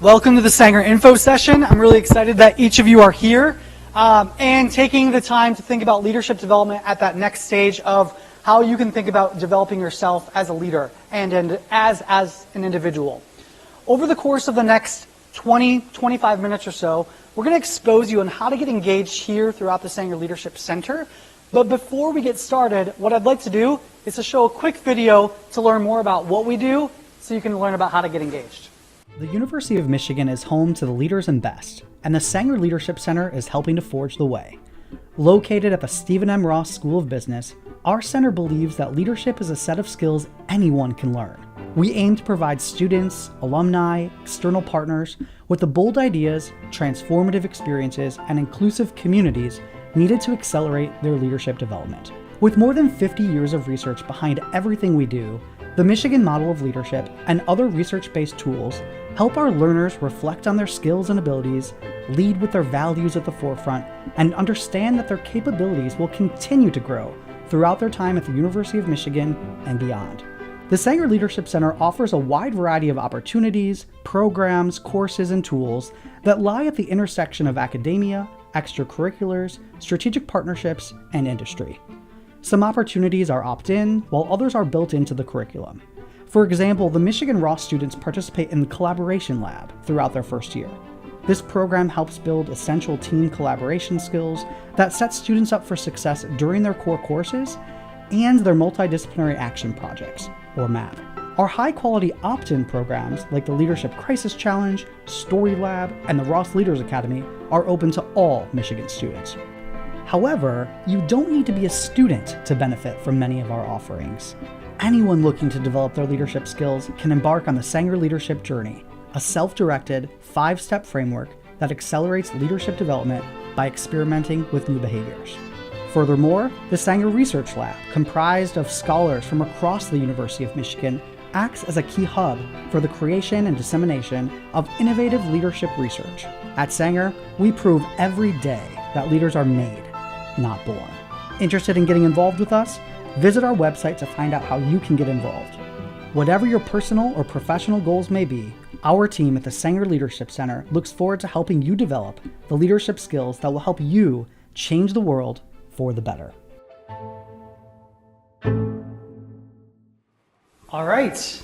Welcome to the Sanger Info Session. I'm really excited that each of you are here and taking the time to think about leadership development at that next stage of how you can think about developing yourself as a leader and as an individual. Over the course of the next 25 minutes or so, we're going to expose you on how to get engaged here throughout the Sanger Leadership Center. But before we get started, what I'd like to do is to show a quick video to learn more about what we do so you can learn about how to get engaged. The University of Michigan is home to the leaders and best, and the Sanger Leadership Center is helping to forge the way. Located at the Stephen M. Ross School of Business, our center believes that leadership is a set of skills anyone can learn. We aim to provide students, alumni, external partners with the bold ideas, transformative experiences, and inclusive communities needed to accelerate their leadership development. With more than 50 years of research behind everything we do, the Michigan Model of Leadership and other research-based tools help our learners reflect on their skills and abilities, lead with their values at the forefront, and understand that their capabilities will continue to grow throughout their time at the University of Michigan and beyond. The Sanger Leadership Center offers a wide variety of opportunities, programs, courses, and tools that lie at the intersection of academia, extracurriculars, strategic partnerships, and industry. Some opportunities are opt-in, while others are built into the curriculum. For example, the Michigan Ross students participate in the Collaboration Lab throughout their first year. This program helps build essential team collaboration skills that set students up for success during their core courses and their multidisciplinary action projects, or MAP. Our high-quality opt-in programs like the Leadership Crisis Challenge, Story Lab, and the Ross Leaders Academy are open to all Michigan students. However, you don't need to be a student to benefit from many of our offerings. Anyone looking to develop their leadership skills can embark on the Sanger Leadership Journey, a self-directed, 5-step framework that accelerates leadership development by experimenting with new behaviors. Furthermore, the Sanger Research Lab, comprised of scholars from across the University of Michigan, acts as a key hub for the creation and dissemination of innovative leadership research. At Sanger, we prove every day that leaders are made, not born. Interested in getting involved with us? Visit our website to find out how you can get involved. Whatever your personal or professional goals may be, our team at the Sanger Leadership Center looks forward to helping you develop the leadership skills that will help you change the world for the better. All right.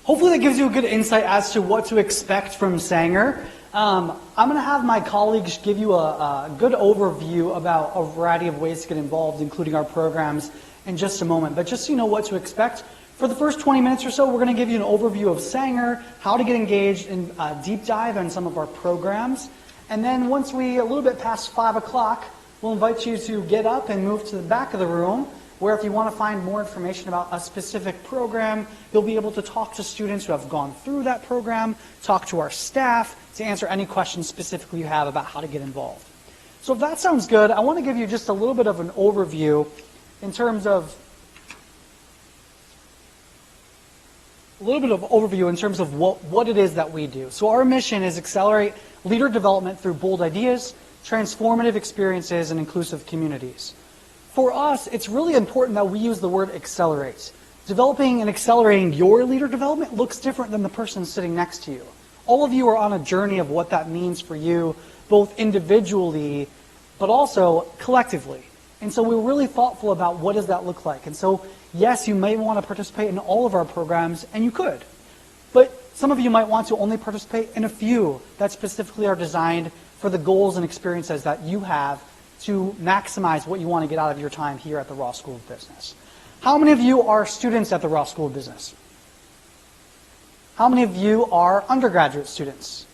Hopefully that gives you a good insight as to what to expect from Sanger. I'm going to have my colleagues give you a good overview about a variety of ways to get involved, including our programs, in just a moment. But just so you know what to expect, for the first 20 minutes or so, we're going to give you an overview of Sanger, how to get engaged, and a deep dive on some of our programs. And then once we, a little bit past 5 o'clock, we'll invite you to get up and move to the back of the room, where if you want to find more information about a specific program, you'll be able to talk to students who have gone through that program, talk to our staff to answer any questions specifically you have about how to get involved. So if that sounds good, I want to give you just a little bit of an overview in terms of what it is that we do. So our mission is accelerate leader development through bold ideas, transformative experiences, and inclusive communities. For us, it's really important that we use the word accelerate. Developing and accelerating your leader development looks different than the person sitting next to you. All of you are on a journey of what that means for you, both individually, but also collectively. And so we're really thoughtful about what does that look like. And so, yes, you may want to participate in all of our programs, and you could. But some of you might want to only participate in a few that specifically are designed for the goals and experiences that you have to maximize what you want to get out of your time here at the Ross School of Business. How many of you are students at the Ross School of Business? How many of you are undergraduate students?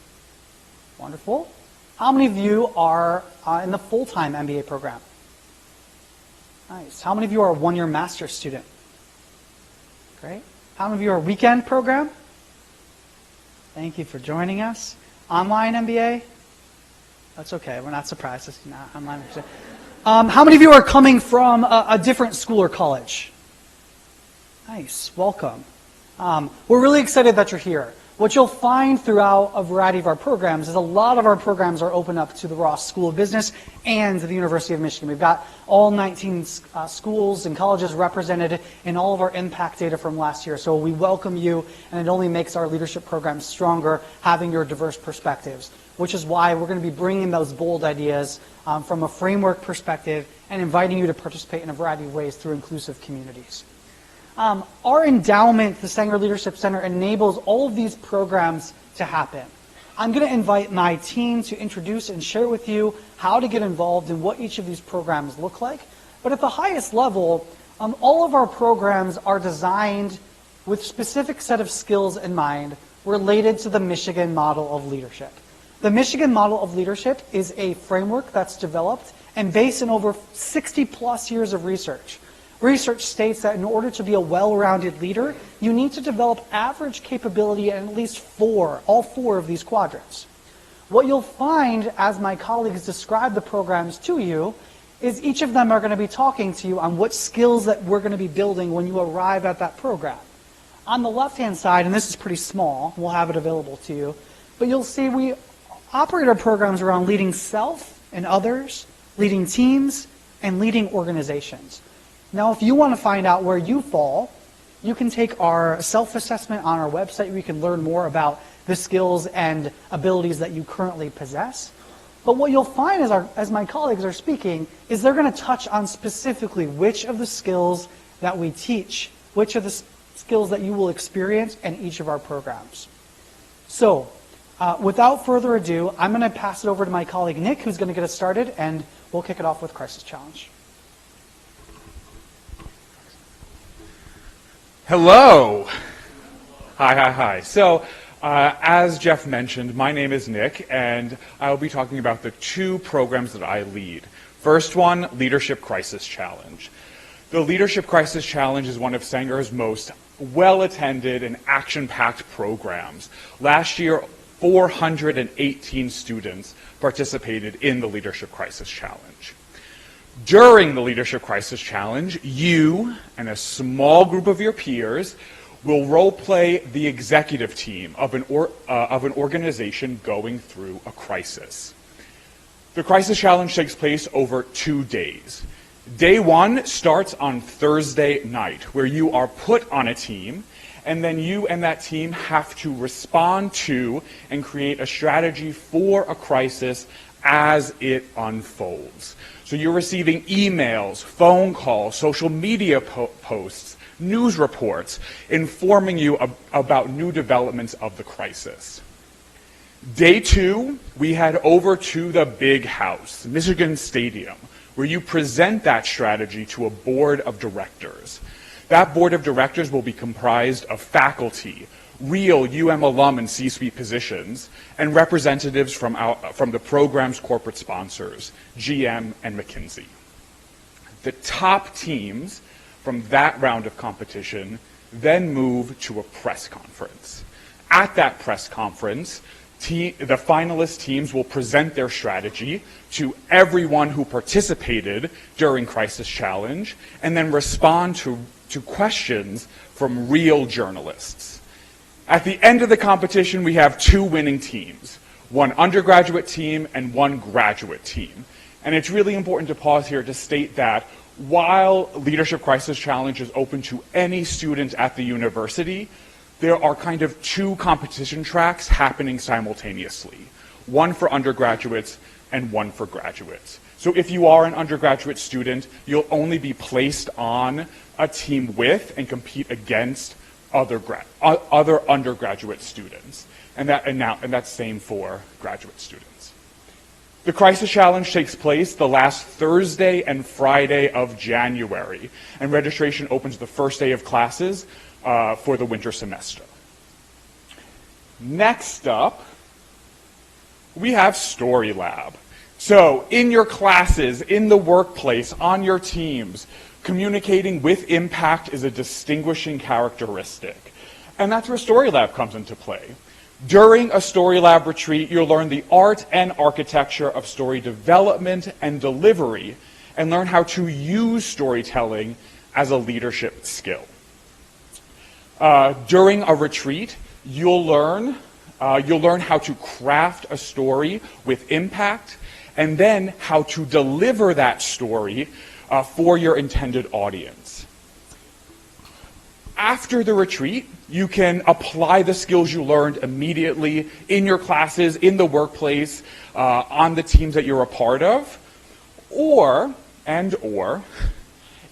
Wonderful. How many of you are in the full-time MBA program? Nice. How many of you are a one-year master's student? Great. How many of you are a weekend program? Thank you for joining us. Online MBA? That's okay. We're not surprised. It's not online. How many of you are coming from a different school or college? Nice. Welcome. We're really excited that you're here. What you'll find throughout a variety of our programs is a lot of our programs are open up to the Ross School of Business and to the University of Michigan. We've got all 19 schools and colleges represented in all of our impact data from last year. So we welcome you, and it only makes our leadership programs stronger having your diverse perspectives, which is why we're going to be bringing those bold ideas from a framework perspective and inviting you to participate in a variety of ways through inclusive communities. Our endowment, the Sanger Leadership Center, enables all of these programs to happen. I'm going to invite my team to introduce and share with you how to get involved in what each of these programs look like. But at the highest level, all of our programs are designed with a specific set of skills in mind related to the Michigan model of leadership. The Michigan model of leadership is a framework that's developed and based on over 60 plus years of research. Research states that in order to be a well-rounded leader, you need to develop average capability in at least all four of these quadrants. What you'll find as my colleagues describe the programs to you is each of them are going to be talking to you on what skills that we're going to be building when you arrive at that program. On the left-hand side, and this is pretty small, we'll have it available to you, but you'll see we operate our programs around leading self and others, leading teams, and leading organizations. Now, if you want to find out where you fall, you can take our self-assessment on our website where you can learn more about the skills and abilities that you currently possess. But what you'll find as my colleagues are speaking is they're going to touch on specifically which of the skills that we teach, which of the skills that you will experience in each of our programs. So, without further ado, I'm going to pass it over to my colleague Nick, who's going to get us started, and we'll kick it off with Crisis Challenge. Hello. Hi. So, as Jeff mentioned, my name is Nick, and I'll be talking about the two programs that I lead. First one, Leadership Crisis Challenge. The Leadership Crisis Challenge is one of Sanger's most well-attended and action-packed programs. Last year, 418 students participated in the Leadership Crisis Challenge. During the Leadership Crisis Challenge, you and a small group of your peers will role-play the executive team of an organization going through a crisis. The Crisis Challenge takes place over 2 days. Day one starts on Thursday night, where you are put on a team, and then you and that team have to respond to and create a strategy for a crisis as it unfolds. So you're receiving emails, phone calls, social media posts, news reports, informing you about new developments of the crisis. Day two, we head over to the big house, Michigan Stadium, where you present that strategy to a board of directors. That board of directors will be comprised of faculty, real UM alum and C-suite positions, and representatives from the program's corporate sponsors, GM and McKinsey. The top teams from that round of competition then move to a press conference. At that press conference, the finalist teams will present their strategy to everyone who participated during Crisis Challenge, and then respond to questions from real journalists. At the end of the competition, we have two winning teams, one undergraduate team and one graduate team. And it's really important to pause here to state that while Leadership Crisis Challenge is open to any student at the university, there are kind of two competition tracks happening simultaneously, one for undergraduates and one for graduates. So if you are an undergraduate student, you'll only be placed on a team with and compete against other undergraduate students, and that's same for graduate students. The Crisis Challenge takes place the last Thursday and Friday of January, and registration opens the first day of classes for the winter semester. Next up, we have Story Lab. So in your classes, in the workplace, on your teams, communicating with impact is a distinguishing characteristic. And that's where Story Lab comes into play. During a Story Lab retreat, you'll learn the art and architecture of story development and delivery, and learn how to use storytelling as a leadership skill. During a retreat, You'll learn how to craft a story with impact, and then how to deliver that story for your intended audience. After the retreat, you can apply the skills you learned immediately in your classes, in the workplace, on the teams that you're a part of, or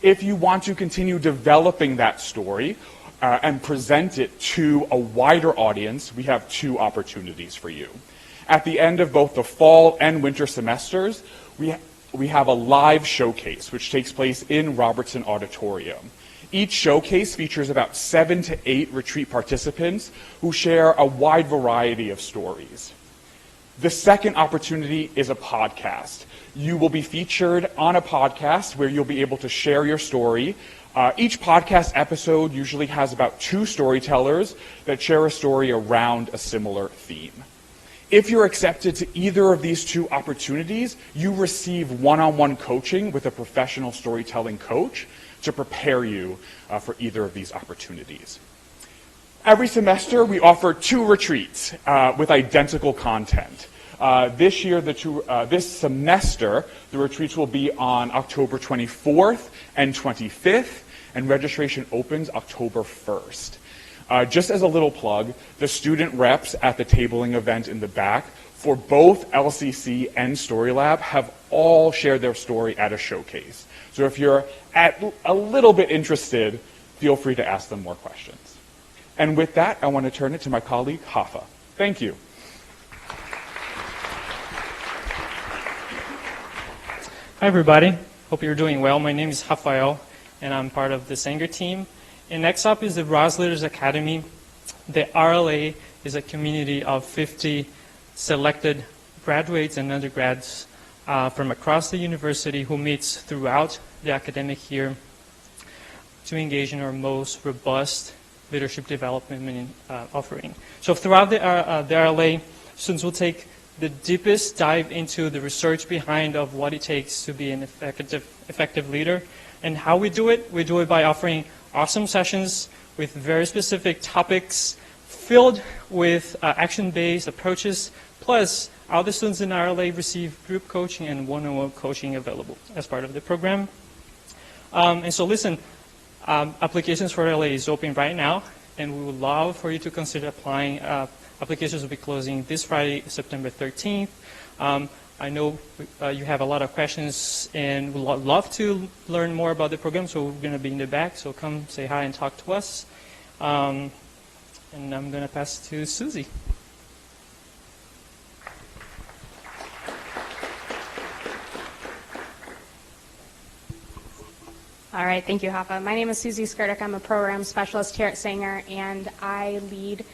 if you want to continue developing that story and present it to a wider audience, we have two opportunities for you. At the end of both the fall and winter semesters, we have a live showcase, which takes place in Robertson Auditorium. Each showcase features about 7 to 8 retreat participants who share a wide variety of stories. The second opportunity is a podcast. You will be featured on a podcast where you'll be able to share your story. Each podcast episode usually has about 2 storytellers that share a story around a similar theme. If you're accepted to either of these 2 opportunities, you receive one-on-one coaching with a professional storytelling coach to prepare you for either of these opportunities. Every semester, we offer 2 retreats with identical content. This semester, the retreats will be on October 24th and 25th, and registration opens October 1st. Just as a little plug, the student reps at the tabling event in the back for both LCC and StoryLab have all shared their story at a showcase. So if you're a little bit interested, feel free to ask them more questions. And with that, I want to turn it to my colleague, Hafa. Thank you. Hi, everybody. Hope you're doing well. My name is Rafael, and I'm part of the Sanger team. And next up is the Ross Leaders Academy. The RLA is a community of 50 selected graduates and undergrads from across the university who meets throughout the academic year to engage in our most robust leadership development offering. So throughout the RLA, students will take the deepest dive into the research behind of what it takes to be an effective leader. And how we do it by offering awesome sessions with very specific topics filled with action-based approaches, plus all the students in RLA receive group coaching and one-on-one coaching available as part of the program. And so listen, applications for RLA is open right now, and we would love for you to consider applying. Applications will be closing this Friday, September 13th. I know you have a lot of questions and would love to learn more about the program, so we're going to be in the back, so come say hi and talk to us. And I'm going to pass it to Susie. All right, thank you, Hafa. My name is Susie Skirdick. I'm a program specialist here at Sanger, and I lead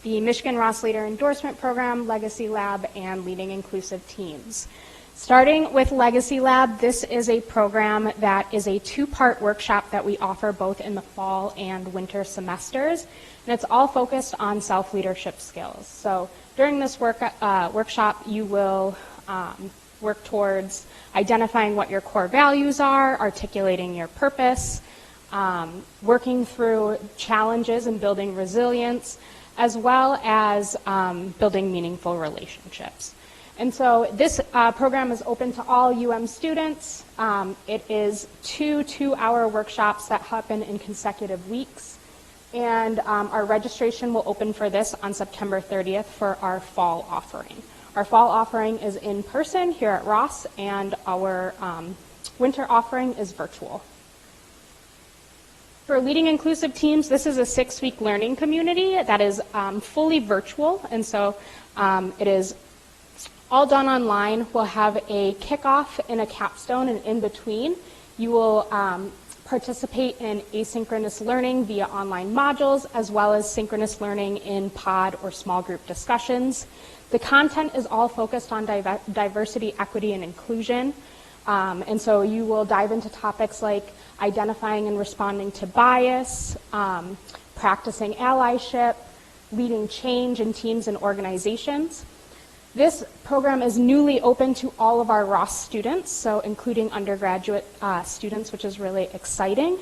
the Michigan Ross Leader Endorsement Program, Legacy Lab, and Leading Inclusive Teams. Starting with Legacy Lab, this is a program that is a 2-part workshop that we offer both in the fall and winter semesters, and it's all focused on self-leadership skills. So during this workshop, you will work towards identifying what your core values are, articulating your purpose, working through challenges and building resilience, as well as building meaningful relationships. And so this program is open to all UM students. It is 2 2-hour workshops that happen in consecutive weeks. And our registration will open for this on September 30th for our fall offering. Our fall offering is in person here at Ross, and our winter offering is virtual. For Leading Inclusive Teams, this is a 6-week learning community that is fully virtual, and so it is all done online. We'll have a kickoff and a capstone, and in between, you will participate in asynchronous learning via online modules, as well as synchronous learning in pod or small group discussions. The content is all focused on diversity, equity, and inclusion. And so you will dive into topics like identifying and responding to bias, practicing allyship, leading change in teams and organizations. This program is newly open to all of our Ross students, so including undergraduate students, which is really exciting.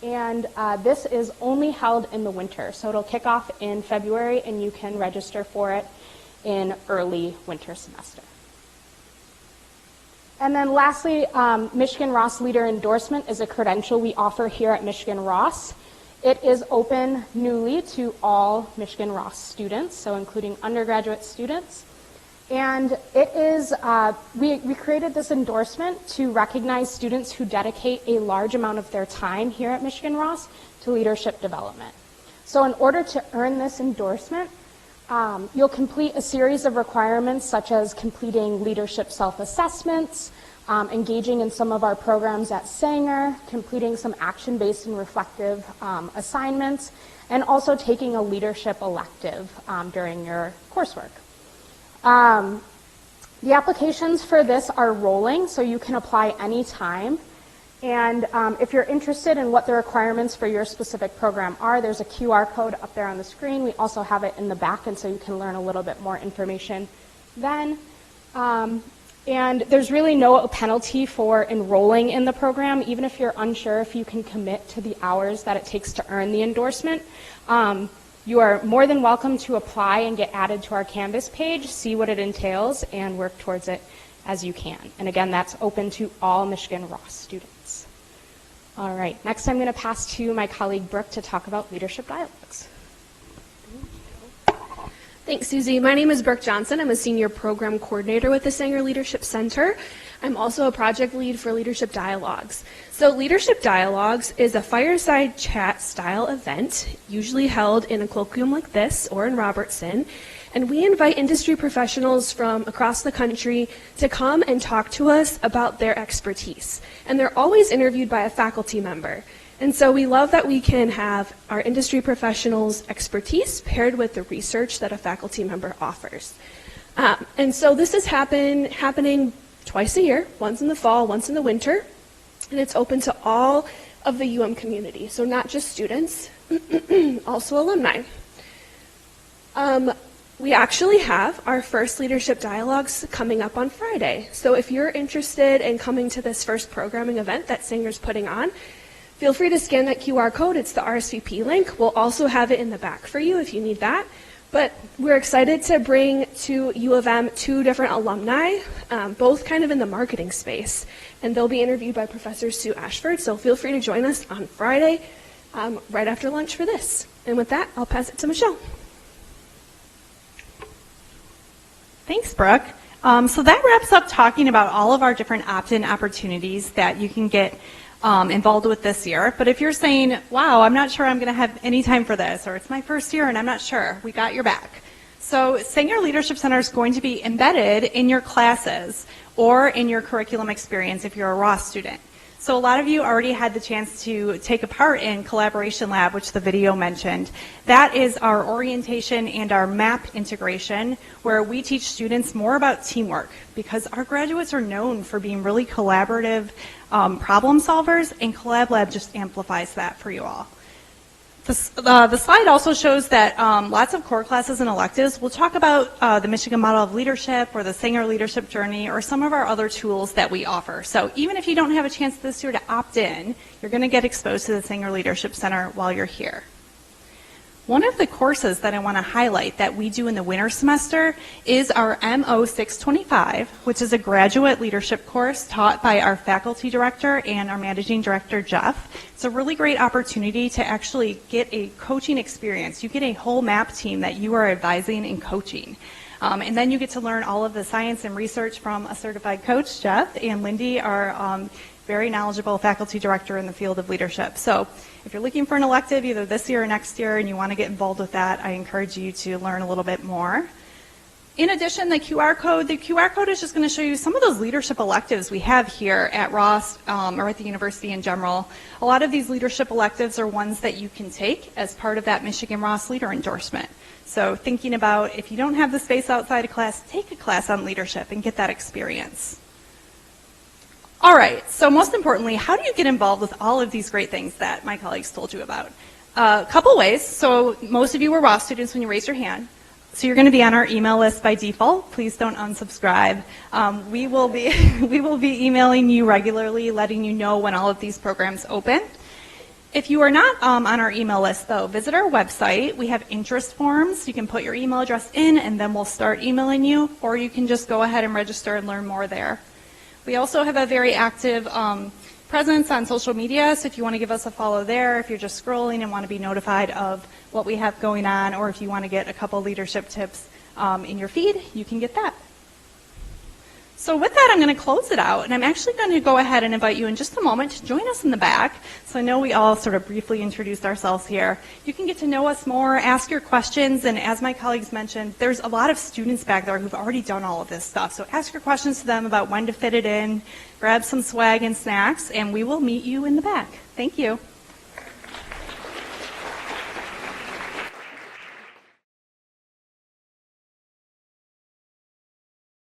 And this is only held in the winter. So it'll kick off in February, and you can register for it in early winter semester. And then lastly, Michigan Ross Leader Endorsement is a credential we offer here at Michigan Ross. It is open newly to all Michigan Ross students, so including undergraduate students. And it is, we created this endorsement to recognize students who dedicate a large amount of their time here at Michigan Ross to leadership development. So in order to earn this endorsement, you'll complete a series of requirements such as completing leadership self-assessments, engaging in some of our programs at Sanger, completing some action-based and reflective assignments, and also taking a leadership elective during your coursework. The applications for this are rolling, so you can apply anytime. And if you're interested in what the requirements for your specific program are, there's a QR code up there on the screen. We also have it in the back, and so you can learn a little bit more information then. And there's really no penalty for enrolling in the program, even if you're unsure if you can commit to the hours that it takes to earn the endorsement. You are more than welcome to apply and get added to our Canvas page, see what it entails, and work towards it as you can. And again, that's open to all Michigan Ross students. All right, next I'm going to pass to my colleague Brooke to talk about leadership dialogues. Thanks, Susie. My name is Brooke Johnson. I'm a senior program coordinator with the Sanger Leadership Center. I'm also a project lead for Leadership Dialogues. So Leadership Dialogues is a fireside chat style event, usually held in a colloquium like this or in Robertson. And we invite industry professionals from across the country to come and talk to us about their expertise. And they're always interviewed by a faculty member. And so we love that we can have our industry professionals' expertise paired with the research that a faculty member offers. And so this is happening twice a year, once in the fall, once in the winter, and it's open to all of the UM community, so not just students, also alumni. We actually have our first leadership dialogues coming up on Friday. So if you're interested in coming to this first programming event that Sanger's putting on, feel free to scan that QR code. It's the RSVP link. We'll also have it in the back for you if you need that. But we're excited to bring to U of M 2 different alumni, both kind of in the marketing space. And they'll be interviewed by Professor Sue Ashford. So feel free to join us on Friday right after lunch for this. And with that, I'll pass it to Michelle. Thanks, Brooke. So that wraps up talking about all of our different opt-in opportunities that you can get involved with this year. But if you're saying, wow, I'm not sure I'm going to have any time for this, or it's my first year and I'm not sure, we got your back. So Sanger Leadership Center is going to be embedded in your classes or in your curriculum experience if you're a Ross student. So a lot of you already had the chance to take a part in Collaboration Lab, which the video mentioned. That is our orientation and our MAP integration, where we teach students more about teamwork, because our graduates are known for being really collaborative problem solvers, and Collab Lab just amplifies that for you all. The slide also shows that lots of core classes and electives will talk about the Michigan Model of Leadership or the Sanger Leadership Journey or some of our other tools that we offer. So even if you don't have a chance this year to opt in, you're going to get exposed to the Sanger Leadership Center while you're here. One of the courses that I want to highlight that we do in the winter semester is our MO 625, which is a graduate leadership course taught by our faculty director and our managing director, Jeff. It's a really great opportunity to actually get a coaching experience. You get a whole MAP team that you are advising and coaching. And then you get to learn all of the science and research from a certified coach, Jeff, and Lindy, our very knowledgeable faculty director in the field of leadership. So if you're looking for an elective either this year or next year and you want to get involved with that, I encourage you to learn a little bit more. In addition, the QR code is just going to show you some of those leadership electives we have here at Ross or at the university in general. A lot of these leadership electives are ones that you can take as part of that Michigan Ross Leader endorsement. So thinking about if you don't have the space outside of class, take a class on leadership and get that experience. All right, so most importantly, how do you get involved with all of these great things that my colleagues told you about? A couple ways. So most of you were Ross students when you raised your hand. So you're going to be on our email list by default. Please don't unsubscribe. We will be emailing you regularly, letting you know when all of these programs open. If you are not on our email list, though, visit our website. We have interest forms. You can put your email address in, and then we'll start emailing you, or you can just go ahead and register and learn more there. We also have a very active presence on social media, so if you want to give us a follow there, if you're just scrolling and want to be notified of what we have going on, or if you want to get a couple leadership tips in your feed, you can get that. So with that, I'm going to close it out, and I'm actually going to go ahead and invite you in just a moment to join us in the back. So I know we all sort of briefly introduced ourselves here. You can get to know us more, ask your questions, and as my colleagues mentioned, there's a lot of students back there who've already done all of this stuff. So ask your questions to them about when to fit it in, grab some swag and snacks, and we will meet you in the back. Thank you.